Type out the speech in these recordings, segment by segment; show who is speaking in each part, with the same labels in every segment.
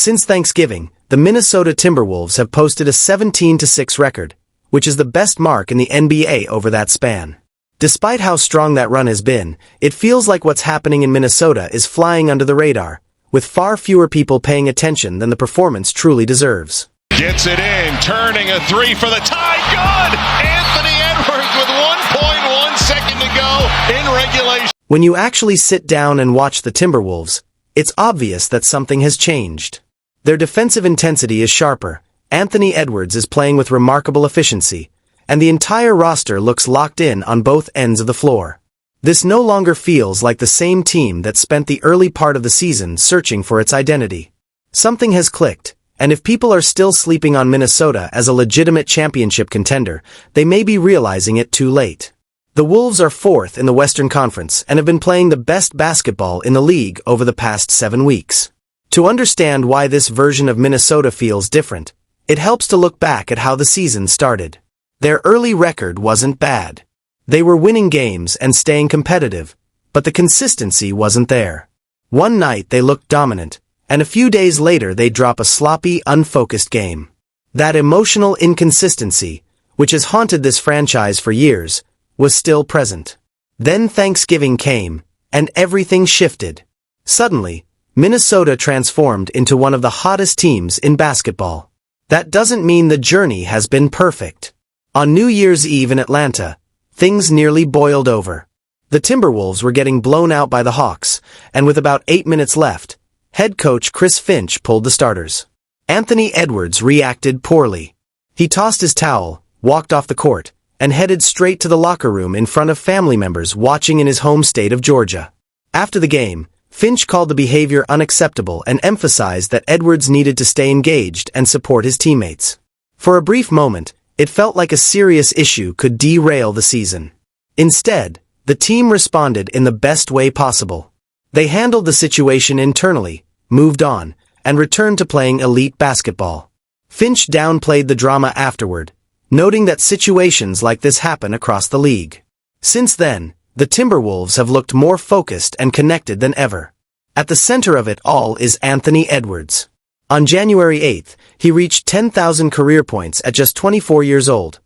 Speaker 1: Since Thanksgiving, the Minnesota Timberwolves have posted a 17-6 record, which is the best mark in the NBA over that span. Despite how strong that run has been, it feels like what's happening in Minnesota is flying under the radar, with far fewer people paying attention than the performance truly deserves.
Speaker 2: Gets it in, turning a three for the tie. Good! Anthony Edwards with 1.1 second to go in regulation.
Speaker 1: When you actually sit down and watch the Timberwolves, it's obvious that something has changed. Their defensive intensity is sharper, Anthony Edwards is playing with remarkable efficiency, and the entire roster looks locked in on both ends of the floor. This no longer feels like the same team that spent the early part of the season searching for its identity. Something has clicked, and if people are still sleeping on Minnesota as a legitimate championship contender, they may be realizing it too late. The Wolves are fourth in the Western Conference and have been playing the best basketball in the league over the past 7 weeks. To understand why this version of Minnesota feels different, it helps to look back at how the season started. Their early record wasn't bad. They were winning games and staying competitive, but the consistency wasn't there. One night they looked dominant, and a few days later they drop a sloppy, unfocused game. That emotional inconsistency, which has haunted this franchise for years, was still present. Then Thanksgiving came, and everything shifted. Suddenly, Minnesota transformed into one of the hottest teams in basketball. That doesn't mean the journey has been perfect. On New Year's Eve in Atlanta, things nearly boiled over. The Timberwolves were getting blown out by the Hawks, and with about 8 minutes left, head coach Chris Finch pulled the starters. Anthony Edwards reacted poorly. He tossed his towel, walked off the court, and headed straight to the locker room in front of family members watching in his home state of Georgia. After the game, Finch called the behavior unacceptable and emphasized that Edwards needed to stay engaged and support his teammates. For a brief moment, it felt like a serious issue could derail the season. Instead, the team responded in the best way possible. They handled the situation internally, moved on, and returned to playing elite basketball. Finch downplayed the drama afterward, noting that situations like this happen across the league. Since then, the Timberwolves have looked more focused and connected than ever. At the center of it all is Anthony Edwards. On January 8th, he reached 10,000 career points at just 24 years old,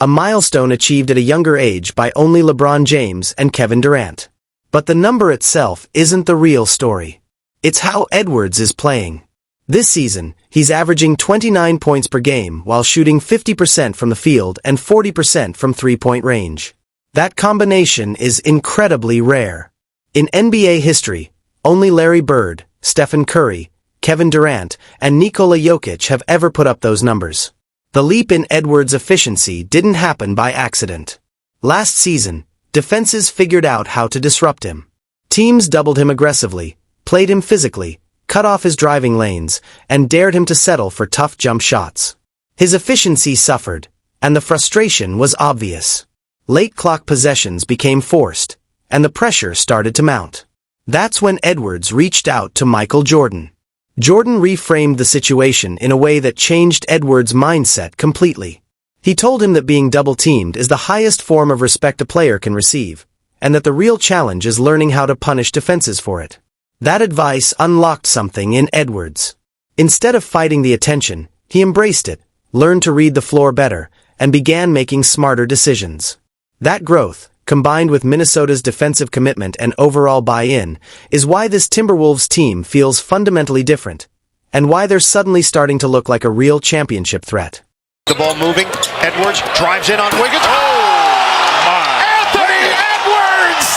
Speaker 1: a milestone achieved at a younger age by only LeBron James and Kevin Durant. But the number itself isn't the real story. It's how Edwards is playing. This season, he's averaging 29 points per game while shooting 50% from the field and 40% from three-point range. That combination is incredibly rare. In NBA history, only Larry Bird, Stephen Curry, Kevin Durant, and Nikola Jokic have ever put up those numbers. The leap in Edwards' efficiency didn't happen by accident. Last season, defenses figured out how to disrupt him. Teams doubled him aggressively, played him physically, cut off his driving lanes, and dared him to settle for tough jump shots. His efficiency suffered, and the frustration was obvious. Late clock possessions became forced, and the pressure started to mount. That's when Edwards reached out to Michael Jordan. Jordan reframed the situation in a way that changed Edwards' mindset completely. He told him that being double-teamed is the highest form of respect a player can receive, and that the real challenge is learning how to punish defenses for it. That advice unlocked something in Edwards. Instead of fighting the attention, he embraced it, learned to read the floor better, and began making smarter decisions. That growth, combined with Minnesota's defensive commitment and overall buy-in, is why this Timberwolves team feels fundamentally different, and why they're suddenly starting to look like a real championship threat.
Speaker 3: The ball moving, Edwards drives in on Wiggins. Anthony Edwards!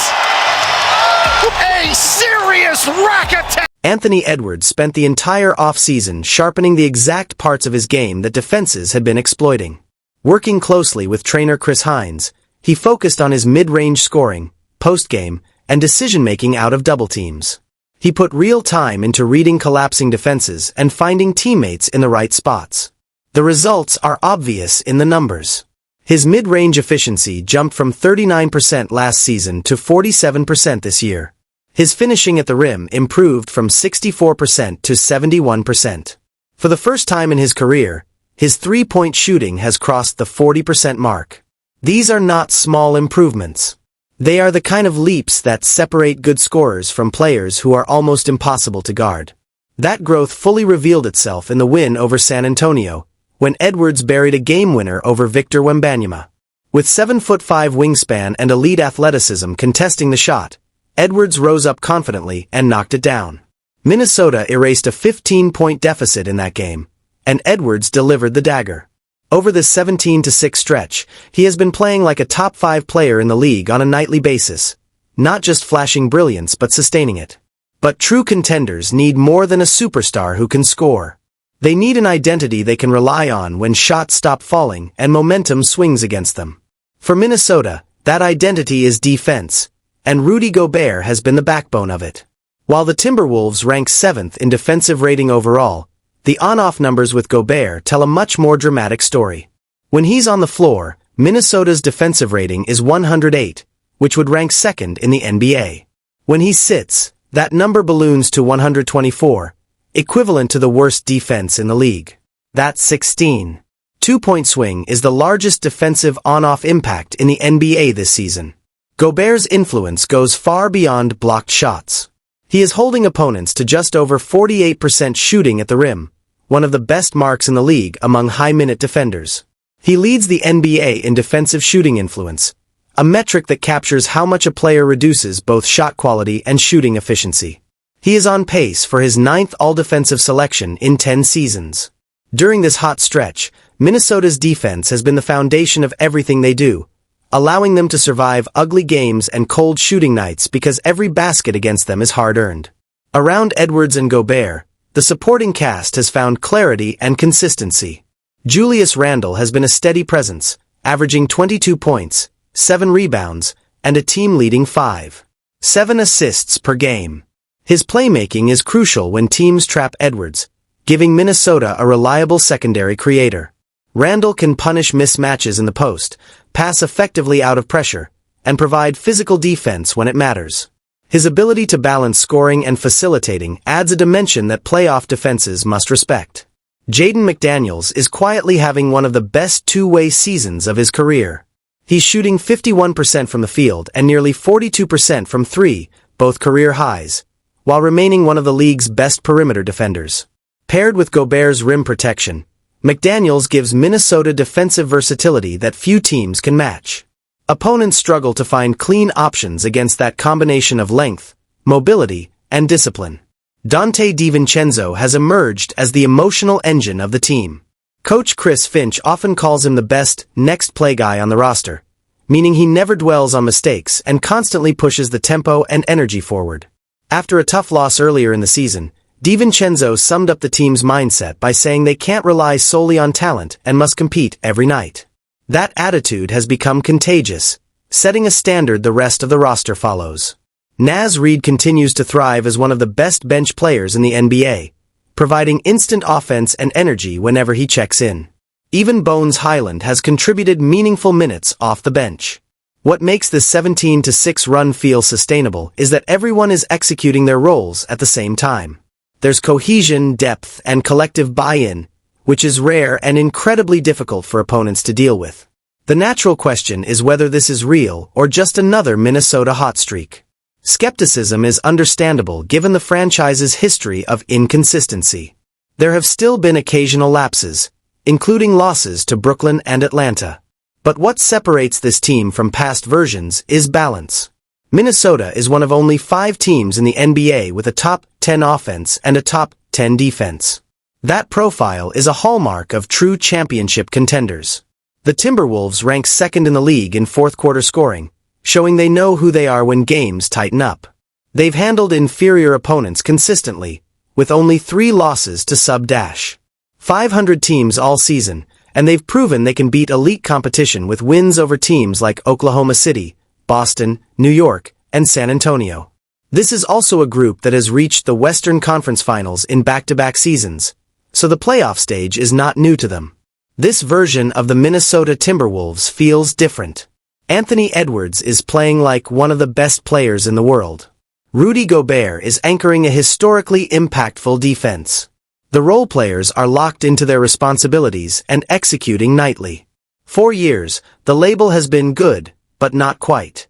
Speaker 3: A serious rack attack!
Speaker 1: Anthony Edwards spent the entire offseason sharpening the exact parts of his game that defenses had been exploiting. Working closely with trainer Chris Hines, he focused on his mid-range scoring, post-game, and decision-making out of double teams. He put real time into reading collapsing defenses and finding teammates in the right spots. The results are obvious in the numbers. His mid-range efficiency jumped from 39% last season to 47% this year. His finishing at the rim improved from 64% to 71%. For the first time in his career, his three-point shooting has crossed the 40% mark. These are not small improvements. They are the kind of leaps that separate good scorers from players who are almost impossible to guard. That growth fully revealed itself in the win over San Antonio, when Edwards buried a game winner over Victor Wembanyama. With 7'5" wingspan and elite athleticism contesting the shot, Edwards rose up confidently and knocked it down. Minnesota erased a 15-point deficit in that game, and Edwards delivered the dagger. Over this 17-6 stretch, he has been playing like a top 5 player in the league on a nightly basis, not just flashing brilliance but sustaining it. But true contenders need more than a superstar who can score. They need an identity they can rely on when shots stop falling and momentum swings against them. For Minnesota, that identity is defense, and Rudy Gobert has been the backbone of it. While the Timberwolves rank 7th in defensive rating overall, the on-off numbers with Gobert tell a much more dramatic story. When he's on the floor, Minnesota's defensive rating is 108, which would rank 2nd in the NBA. When he sits, that number balloons to 124, equivalent to the worst defense in the league. That's 16. 2-point swing is the largest defensive on-off impact in the NBA this season. Gobert's influence goes far beyond blocked shots. He is holding opponents to just over 48% shooting at the rim, one of the best marks in the league among high-minute defenders. He leads the NBA in defensive shooting influence, a metric that captures how much a player reduces both shot quality and shooting efficiency. He is on pace for his 9th all-defensive selection in 10 seasons. During this hot stretch, Minnesota's defense has been the foundation of everything they do, allowing them to survive ugly games and cold shooting nights because every basket against them is hard-earned. Around Edwards and Gobert, the supporting cast has found clarity and consistency. Julius Randle has been a steady presence, averaging 22 points, 7 rebounds, and a team-leading 5.7 assists per game. His playmaking is crucial when teams trap Edwards, giving Minnesota a reliable secondary creator. Randle can punish mismatches in the post, pass effectively out of pressure, and provide physical defense when it matters. His ability to balance scoring and facilitating adds a dimension that playoff defenses must respect. Jaden McDaniels is quietly having one of the best two-way seasons of his career. He's shooting 51% from the field and nearly 42% from 3, both career highs, while remaining one of the league's best perimeter defenders. Paired with Gobert's rim protection, McDaniels gives Minnesota defensive versatility that few teams can match. Opponents struggle to find clean options against that combination of length, mobility, and discipline. Donte DiVincenzo has emerged as the emotional engine of the team. Coach Chris Finch often calls him the best next play guy on the roster, meaning he never dwells on mistakes and constantly pushes the tempo and energy forward. After a tough loss earlier in the season, DiVincenzo summed up the team's mindset by saying they can't rely solely on talent and must compete every night. That attitude has become contagious, setting a standard the rest of the roster follows. Naz Reid continues to thrive as one of the best bench players in the NBA, providing instant offense and energy whenever he checks in. Even Bones Hyland has contributed meaningful minutes off the bench. What makes this 17-6 run feel sustainable is that everyone is executing their roles at the same time. There's cohesion, depth, and collective buy-in, which is rare and incredibly difficult for opponents to deal with. The natural question is whether this is real or just another Minnesota hot streak. Skepticism is understandable given the franchise's history of inconsistency. There have still been occasional lapses, including losses to Brooklyn and Atlanta. But what separates this team from past versions is balance. Minnesota is one of only 5 teams in the NBA with a top 10 offense and a top 10 defense. That profile is a hallmark of true championship contenders. The Timberwolves rank 2nd in the league in fourth-quarter scoring, showing they know who they are when games tighten up. They've handled inferior opponents consistently, with only 3 losses to sub-500 teams all season, and they've proven they can beat elite competition with wins over teams like Oklahoma City, Boston, New York, and San Antonio. This is also a group that has reached the Western Conference Finals in back-to-back seasons, so the playoff stage is not new to them. This version of the Minnesota Timberwolves feels different. Anthony Edwards is playing like one of the best players in the world. Rudy Gobert is anchoring a historically impactful defense. The role players are locked into their responsibilities and executing nightly. For years, the label has been good, but not quite.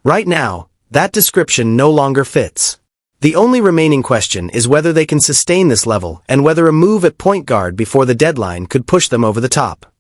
Speaker 1: Right now, that description no longer fits. The only remaining question is whether they can sustain this level and whether a move at point guard before the deadline could push them over the top.